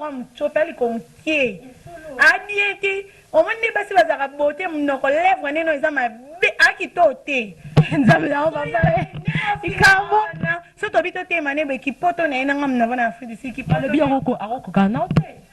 kwa mchopeli konkie adieti omoni basi bazaka beauté munoko lèvre neno eza mabe akitote nzambe na papa ikabona soto bito te manebe kipoto na enanga mnava na Afrique d'ici ki le bien ako kana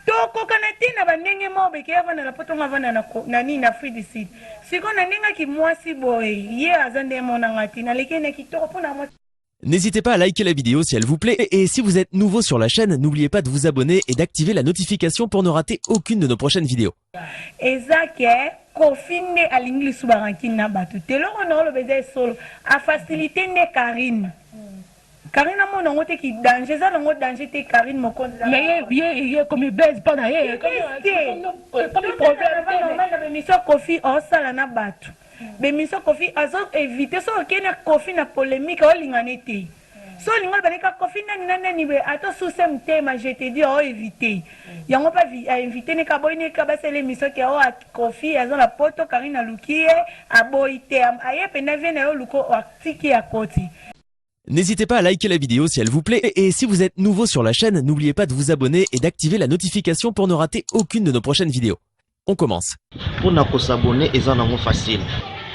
toko kana tina bandenge mobe ke avana la poto ngavana na nini na Afrique d'ici siko na ninga ki mwasi boy ye azande mona ngati na lekene kitoko pona mwasi. N'hésitez pas à liker la vidéo si elle vous plaît et si vous êtes nouveau sur la chaîne, n'oubliez pas de vous abonner et d'activer la notification pour ne rater aucune de nos prochaines vidéos. Ezake kofinde alingli subaranki na batu teloko na lo beza solo a facilité ne Karine. Karine mo na ngote ki danger za ngo danger te Karine mo konza. Mais ye comme baise pas na ye comme problème normal na mission Kofi o sala na batu. Bemiso Kofi azo éviter so kena Kofi na polémique o lingane te. So lingol baleka Kofi nani be ato sous mtema je te dis o éviter. Yango pa a inviter ne ka boy ne ka basele miso ke o Kofi azo la poto Karina Lukie a boyite aye pena vena o luko o tiki ya koti. N'hésitez pas à liker la vidéo si elle vous plaît et si vous êtes nouveau sur la chaîne, n'oubliez pas de vous abonner et d'activer la notification pour ne rater aucune de nos prochaines vidéos. On commence. Pour nous s'abonner, c'est facile.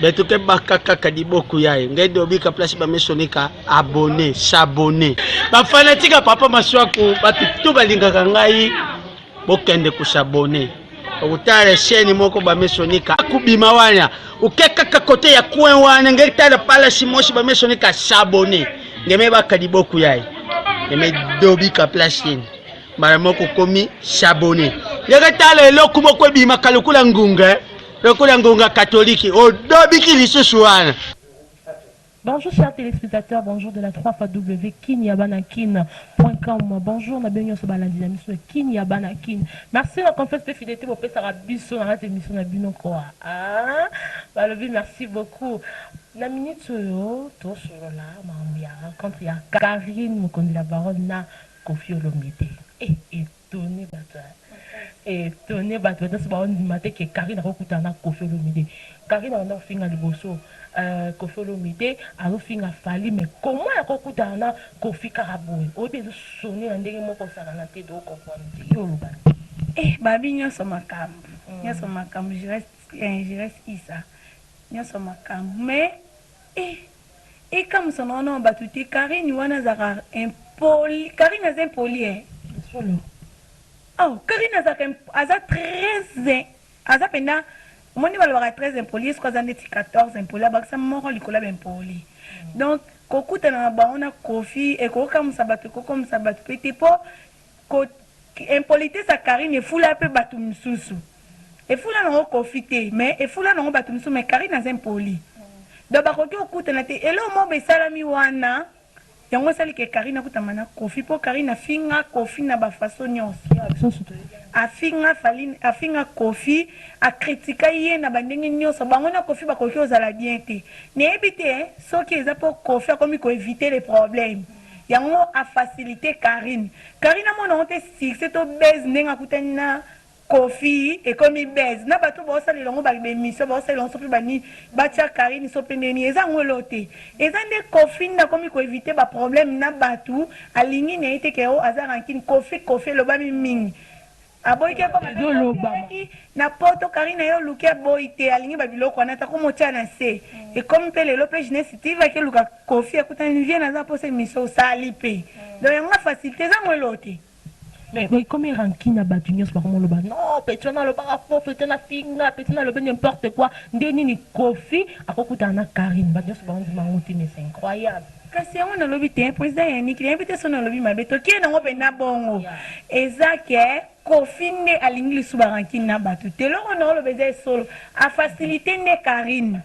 Beto ke bakaka kadiboku yae ngende obika place ba mesonika abonner s'abonner ba fanatique papa maswako batu to balingaka ngai bokende ku s'abonner okutale chaîne moko ba mesonika akubima wana ukeka ka kote ya kwen wana ngeli tala pala simoshi ba mesonika s'abonner ngeme ba kadiboku yae ngeme dobika place ni mara moko komi s'abonner ngeka tala eloko moko bima kalukula ngunga catholique. Bonjour chers téléspectateurs, bonjour de la 3xW kinyabanakin.com. Bonjour na benyo so balandi na miso kinyabanakin. Merci na confiance pe fidélité pour pesa biso na cette émission na bino ko. Ah, balobi merci beaucoup. La minute yo to sur la mambia rencontre ya Karine Mokondi la baronne na Kofi Olomide. Étonné bata. Étonné bato dans ce baron du matin que Karine a recruté na Kofi Olomide. Karine a finga liboso Kofi Olomide a finga fali mais comment a recruté na Kofi Karaboué o bien sonner na ndenge moko sala na te do comprendre yo loba Babi nyoso makambo nyoso makambo je reste isa nyoso makambo mais comme son nom batuti Karine wana zaka impoli Karine a impoli solo. Oh, Karine aza 13 aza pena moni balobaka 13 impoli sko aza ndeti 14 impoli abakisa moko likola b'impoli donc kokutana na bango na Kofi ekokamwisa bato ekokomwisa bato pe te mpo impolite sa Karine efula mpe bato mosusu efula nango Kofi te mais efula nango bato mosusu mais Karine aza impoli donc bakoki okutana te elo mobo esalami wana yango sali ke Karine akutama na Kofi po Karine afinga Kofi na ba façon nyonso afinga Kofi a kritika ye na bandenge nyonso bango na Kofi bakoki ozala bien te neyebi te soki eza po Kofi akomi ko éviter les problèmes yango a facilité Karine amona te succès to base ndenge akutani na Kofi et comme il baise na bato ba osali longo ba bemission ba osali longo so pe bani batia Karine so pe neni eza ngolote eza nde Kofi na komi ko éviter ba problème na bato alingi ne ite ke o azarankin Kofi lo ba mingi aboyi ke ko na poto Karine yo lukia boite alingi ba biloko na ta ko motia na se et comme pe le lope jeunesse tiva ke luka Kofi akutani vient na za pose mission sali pe donc nga facilité za ngolote. Mais comme il ranking à Batunios par mon loba, non, petit na le parafo, petit na finga, petit na le n'importe quoi, ndeni ni Kofi, à beaucoup d'ana Karine, Batunios par mon monté, mais c'est incroyable. Kasi on a lobby te président Yannick, il a invité son lobby ma beto qui est dans open na bongo. Ezake Kofi ne alingli subaranki na batu. Te lo on a le beza solo a facilité ne Karine.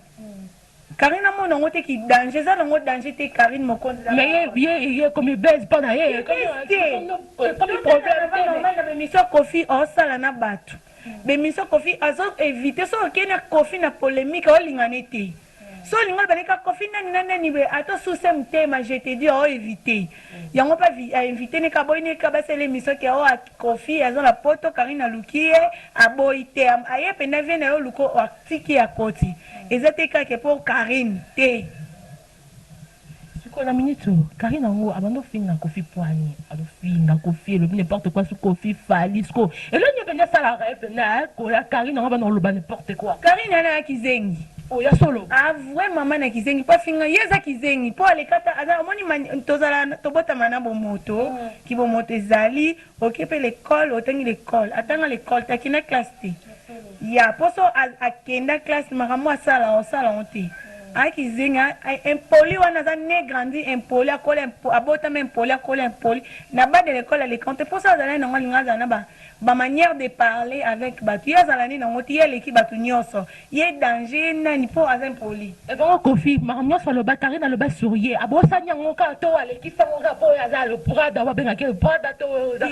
Karine a mon ngote ki danger ça ngo danger te Karine mo konza. Mais ye comme baise pas na ye comme problème normal na mission Kofi o sala na batu. Mission Kofi azo éviter so kena Kofi na polémique o lingane te. So lingol baleka Kofi nani be ato sous mtema je te dis o éviter. Yango pa a inviter ne ka boy ne ka basele mission ke o Kofi azo la poto Karine Lukie a boyite aye pena vena yo luko o tiki ya koti. Ezate ka ke pour Karine te. la minute, Karine Ango, abandon finga Kofi Poani, ado finga Kofi, le n'importe quoi sur Kofi Falisco. Et là, il y a ça la rêve, la Karine Ango, on le n'importe quoi. Karine Anna Kizengi. Oh, ya solo. Ah, vraiment, maman Kizengi, pas finga, yeza Kizengi, pour aller kata, aza, moni tozala, tobota manabo moto, qui bo moto zali, occupe l'école, otangi l'école, attends l'école, takina classe te. Ya, poso a kenda classe, maramo a sala, onte. Aki zinga impoli wana za ne grandi impoli akola abota même impoli akola impoli na bas de l'école à l'école pour ça zala na ngalinga za na ba manière de parler avec batu ya zala ni na ngoti yele ki batu nyoso ye danger na ni po az impoli e bon Kofi maramnya sur le batari na le bas sourier abosa nyango ka to ale ki fango ka po ya za le prada wa benga ke prada to za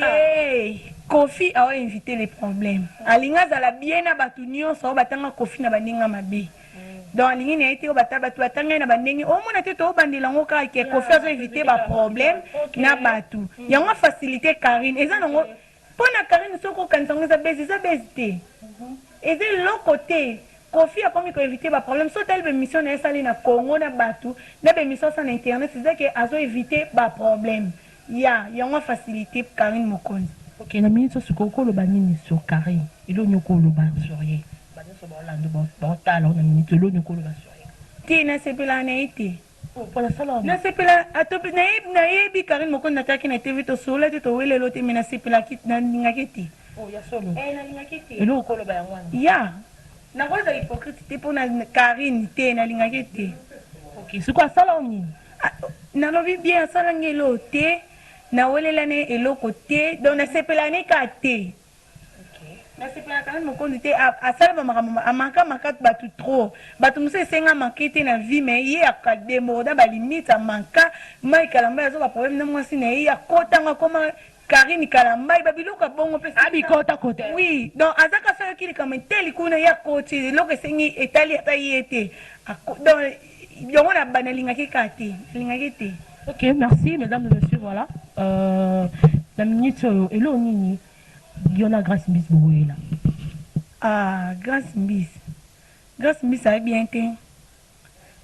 Kofi a invité les problèmes alinga zala bien na batu nyoso batanga Kofi na baninga mabe. Donc, il y a été au bateau, na bandingi, au moins, tu as bandé la moka qui est confiance éviter les problèmes, na batou. Il y a une facilité, Karine. Et ça, non, pour la Karine, ce qu'on quand ça baisse, et c'est l'autre côté. Kofi a comme éviter les problèmes. Soit telle mission est salée na Congo, na batou, na mission sur Internet, c'est ça qui a évité les problèmes. Il y a une facilité, Karine Mokonzi. Ok, la ministre sur Coco, le banini sur Karine. Il y a une ban sur rien. Tina sepela na ite. Pour la salle. Na sepela atopi na yebi Karine Mokonzi nataki na TV to sola to wele lote mina sepela kit na ngaketi. Oh ya solo. Na ngaketi. Elo ko lo ba yangwana. Ya. Na koza hypocrite pour na Karine te na ngaketi. Ok, c'est quoi ça là on? Na lobi bien sala ngelo te na wele la ne eloko te donc na sepela ne ka te. Na sepela Karine Mokonzi te a salva maka batu trop batu muso esenga makete na vie mais ye akademoda ba limite manka mai kalamba yazo ba problème na mwasi na ye akotanga koma Karine kalamba ba biloko bongo pe abi kota kota oui donc azaka sa kili kama teli kuna ya koti loko sengi etali ata yete donc yongo na banalinga ke kate linga kete. Ok, merci mesdames et messieurs, voilà la minute elo nini Yona Grâce Miss Bouéla. Ah, Grâce Miss. Grâce Miss a bien été.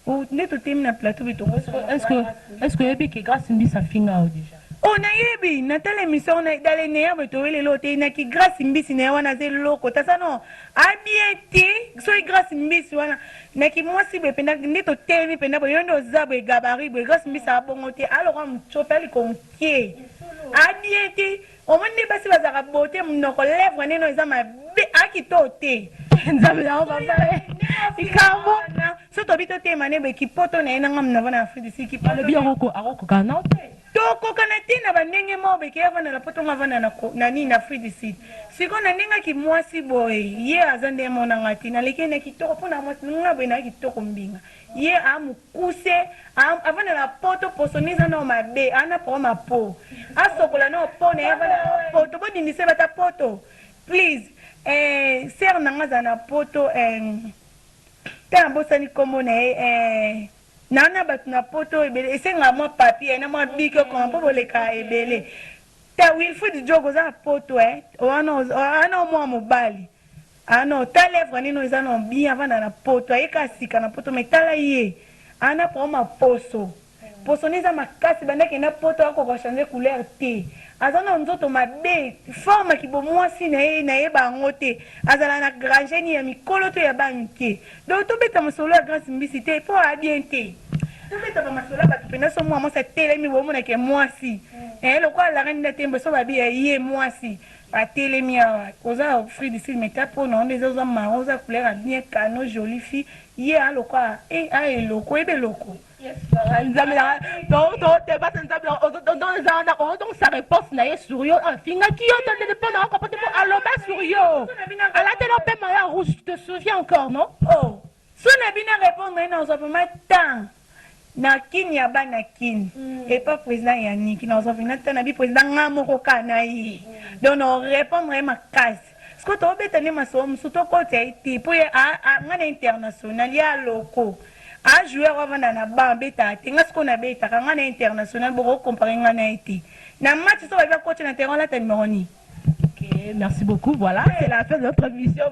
Oh, n'est tout le na plateau. Est-ce que Ebi que Grâce Miss a fini déjà? Oh, na yebi, na telle émission dans les néa beto le loté na ki Grâce Miss na wana ze loko. Tasa non. A bien été, so Grâce Miss wana na ki moi si be penda n'est tout temi penda bo yondo zabo gabari bo Grâce Miss a bongoté alors on chopeli konkie. A bien été. Au moins, ne pas si vous avez beauté, mon lèvre, ne nous a ma bé à qui t'ôté. Nous avons la il so to bito te mané qui poto na ngam na vana Afrique d'ici qui parle bien aroko kana to ko kana tina bandenge mo be ke vana la poto ngavana na ni na Afrique d'ici siko na ninga ki mwasi boy ye azande mo na ngati na lekene ki to pona mwasi ngabe na ki to kombinga ye amukuse avana la poto posoniza no mabe ana po ma po asokola no po na avana poto bodini se bata poto please ser nanga zana poto ta bosani komo na nana bat na poto ebele esenga mo papier na mo biko ko po boleka ebele ta Wilfred Jogo za poto ana mo mobali ano ta lèvre ni no za no bien avant na poto eka sika na poto metala ye ana po ma poso poso ni za makasi bandeke na poto ako ko changer couleur te azana nzoto mabe forme ki bo mwasi na ye bangote azala na grangeni ya mikolo to ya banke donc to beta masolo ya Grâce Mbisi te po a bien te to beta ba masolo ba pena so mwa sa tele mi bo mona ke mwasi lo kwa la reine na tembo so ba bi ye mwasi ba tele mi awa oza fruit d'ici meta po na onde zo ma oza couleur bien cano jolie fille ye a lo kwa loko ebe loko. Donc sa réponse n'a sur yo finga qui yo te dépend na comporter pour aloba sur yo à la télé pe maya rouge tu te souviens encore non oh so na bina répondre na so pas temps na kini ya bana kini et pas président Yannick na so fina na bi président ngamo ko kana yi donc on répondre ma casse ce que to beta ne maso msuto ko te pour ngana international ya loko a joueur avant na ba beta te ngasko na beta ngana international boko comparer ngana été na match so ba coach na terrain la numéro ni ok Merci beaucoup. Voilà, c'est la fin de notre émission.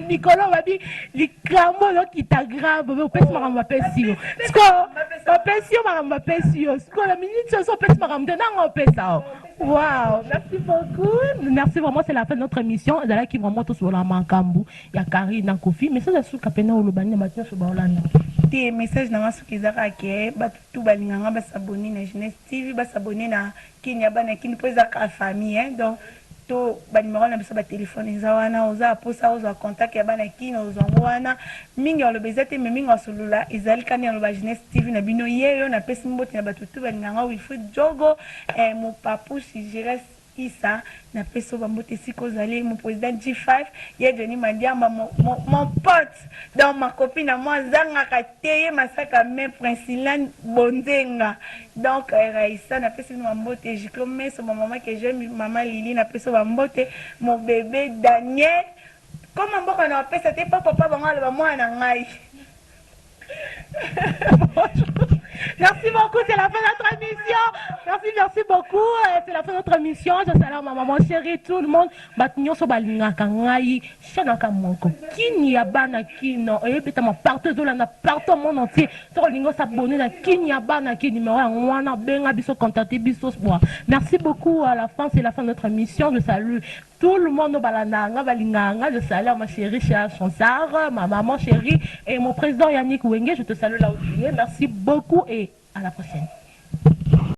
Nicolas m'a dit, les cramots qui t'aggravent, on peut se marrer ma pensio. Ce qu'on ma pensio, ma pensio. Ce qu'on la minute, ce qu'on peut se marrer maintenant, on peut ça. Waouh, merci beaucoup. Merci vraiment, c'est la fin de notre émission. Et là, qui vraiment tous sur la Mankambu, il y a Karine dans Kofi, mais ça, c'est sur Kapena ou le Bani, Mathieu sur Baolanda. Des messages dans ce qu'ils ont raqué, tout balinganga va s'abonner na Jeunesse TV, va s'abonner na Kenya bana qui ne peut pas la famille, donc to banimero na biso ba téléphone zawana oza posa oza contact ya bana qui nous envoie mingi on le bezete mais mingi osolula ezali kani on ba Jeunesse TV na bino yeyo na pesi mboti na batutu balinganga Wilfred Jogo mon papou si je reste Issa na peso bambote siko zali mon président G5 ya Johnny Mandiamba mon pote dans ma copine à moi zanga kateye masaka mais Princeline Bonzenga donc Raissa na peso bambote jiklo mais mon maman que j'aime maman Lili na peso bambote mon bébé Daniel comment mboko na pesa te papa bango le moi na ngai. Merci beaucoup, c'est la fin de notre émission. Merci beaucoup. C'est la fin de notre émission. Je salue ma maman chérie, tout le monde. Batinyo so balinga kangai, shanaka monko. Kini abana kino. Et puis ma partout de la partout au monde entier. Sur lingo s'abonner na kini abana kini numéro wana benga biso contacter biso bois. Merci beaucoup. À la fin, c'est la fin de notre émission. Je salue tout le monde au balananga balinganga. Je salue ma chérie Chia Chansar, ma maman chérie et mon président Yannick Wenge. Je te salue là où tu es. Merci beaucoup et à la prochaine.